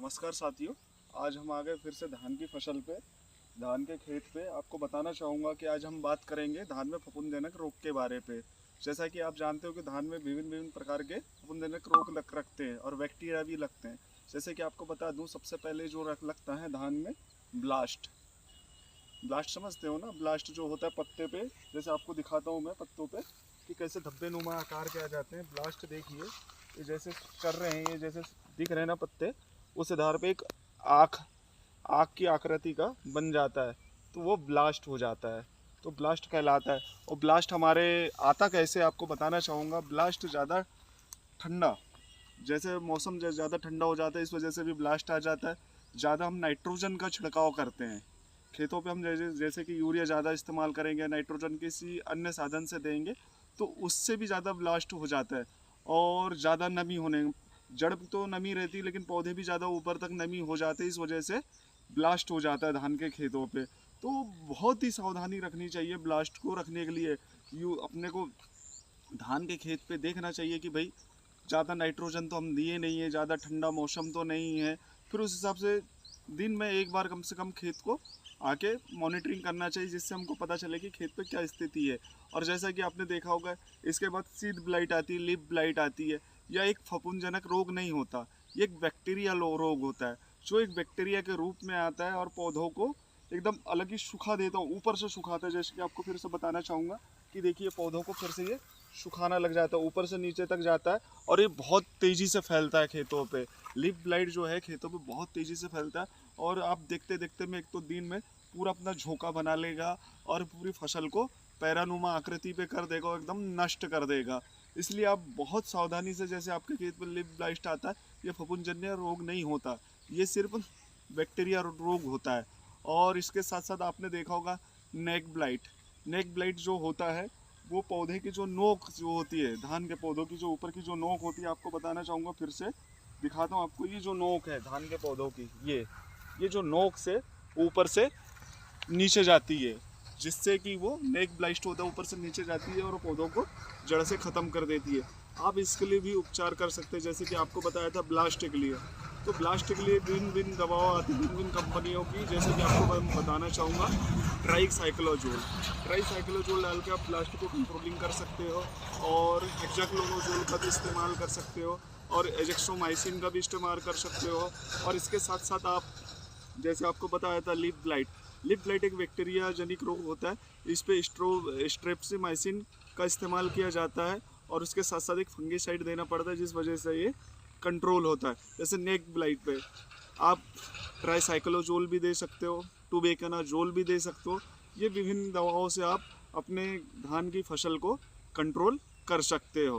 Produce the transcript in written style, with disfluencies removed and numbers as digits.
नमस्कार साथियों, आज हम आ गए फिर से धान की फसल पे, धान के खेत पे। आपको बताना चाहूँगा कि आज हम बात करेंगे धान में फफूंदजनक रोग के बारे पे। जैसा कि आप जानते हो कि धान में विभिन्न विभिन्न प्रकार के फफूंदजनक रोग रखते हैं और बैक्टीरिया भी लगते हैं। जैसे कि आपको बता दूं, सबसे पहले जो लगता है धान में ब्लास्ट। ब्लास्ट समझते हो ना? ब्लास्ट जो होता है पत्ते पे, जैसे आपको दिखाता हूँ मैं पत्तों पे कि कैसे धब्बे नुमा आकार के आ जाते हैं। ब्लास्ट देखिए, ये जैसे कर रहे हैं, ये जैसे दिख रहे हैं ना पत्ते, उस आधार पे एक आँख की आकृति का बन जाता है, तो वो ब्लास्ट हो जाता है, तो ब्लास्ट कहलाता है। और ब्लास्ट हमारे आता कैसे, आपको बताना चाहूँगा। ब्लास्ट ज़्यादा ठंडा, जैसे मौसम ज़्यादा ठंडा हो जाता है, इस वजह से भी ब्लास्ट आ जाता है। ज़्यादा हम नाइट्रोजन का छिड़काव करते हैं खेतों पे, हम जैसे कि यूरिया ज़्यादा इस्तेमाल करेंगे, नाइट्रोजन किसी अन्य साधन से देंगे, तो उससे भी ज़्यादा ब्लास्ट हो जाता है। और ज़्यादा नमी होने, जड़ तो नमी रहती है लेकिन पौधे भी ज़्यादा ऊपर तक नमी हो जाते हैं, इस वजह से ब्लास्ट हो जाता है धान के खेतों पे। तो बहुत ही सावधानी रखनी चाहिए ब्लास्ट को रखने के लिए। अपने को धान के खेत पे देखना चाहिए कि भाई ज़्यादा नाइट्रोजन तो हम दिए नहीं है, ज़्यादा ठंडा मौसम तो नहीं है। फिर उस हिसाब से दिन में एक बार कम से कम खेत को आके मॉनिटरिंग करना चाहिए, जिससे हमको पता चले कि खेत पे क्या स्थिति है। और जैसा कि आपने देखा होगा, इसके बाद सीड ब्लाइट आती है, लिप ब्लाइट आती है। यह एक फफूंदजनक रोग नहीं होता, ये एक बैक्टीरिया रोग होता है, जो एक बैक्टीरिया के रूप में आता है और पौधों को एकदम अलग ही सुखा देता है, ऊपर से सुखाता है। जैसे कि आपको फिर से बताना चाहूँगा कि देखिए पौधों को फिर से ये सुखाना लग जाता है, ऊपर से नीचे तक जाता है, और ये बहुत तेज़ी से फैलता है खेतों पे। लिप ब्लाइट जो है खेतों पे बहुत तेज़ी से फैलता है, और आप देखते देखते में एक तो दिन में पूरा अपना झोंका बना लेगा और पूरी फसल को पैरानुमा आकृति पे कर देगा और एकदम नष्ट कर देगा। इसलिए आप बहुत सावधानी से, जैसे आपके खेत में लिप ब्लाइट आता है, ये फफूंदजन्य रोग नहीं होता, ये सिर्फ बैक्टीरिया रोग होता है। और इसके साथ साथ आपने देखा होगा नेक ब्लाइट। नेक ब्लाइट जो होता है वो पौधे की जो नोक जो होती है, धान के पौधों की जो ऊपर की जो नोक होती है, आपको बताना चाहूँगा, फिर से दिखाता हूँ आपको। ये जो नोक है धान के पौधों की, ये जो नोक से ऊपर से नीचे जाती है, जिससे कि वो नेक ब्लाइट होता है, ऊपर से नीचे जाती है और पौधों को जड़ से ख़त्म कर देती है। आप इसके लिए भी उपचार कर सकते हैं, जैसे कि आपको बताया था ब्लास्ट के लिए। तो ब्लास्ट के लिए भिन्न भिन्न दवाओं आती है, भिन्न भिन्न कंपनियों की। जैसे कि आपको मैं बताना चाहूँगा ट्राइसाइक्लोजोल। ट्राइसाइक्लोजोल डाल के आप ब्लास्ट को कंट्रोलिंग कर सकते हो, और हेक्साक्लोरोजोल का भी इस्तेमाल कर सकते हो, और एजेक्ट्रोमाइसिन का भी इस्तेमाल कर सकते हो। और इसके साथ साथ आप, जैसे आपको बताया था लिप ब्लाइट एक बैक्टीरिया जनिक रोग होता है, इस पे स्ट्रेप्टोमाइसिन का इस्तेमाल किया जाता है, और उसके साथ साथ एक फंगिसाइड देना पड़ता है, जिस वजह से ये कंट्रोल होता है। जैसे नेक ब्लाइट पे आप ट्राइसाइक्लोजोल भी दे सकते हो, टूबेकेनाजोल भी दे सकते हो। ये विभिन्न दवाओं से आप अपने धान की फसल को कंट्रोल कर सकते हो।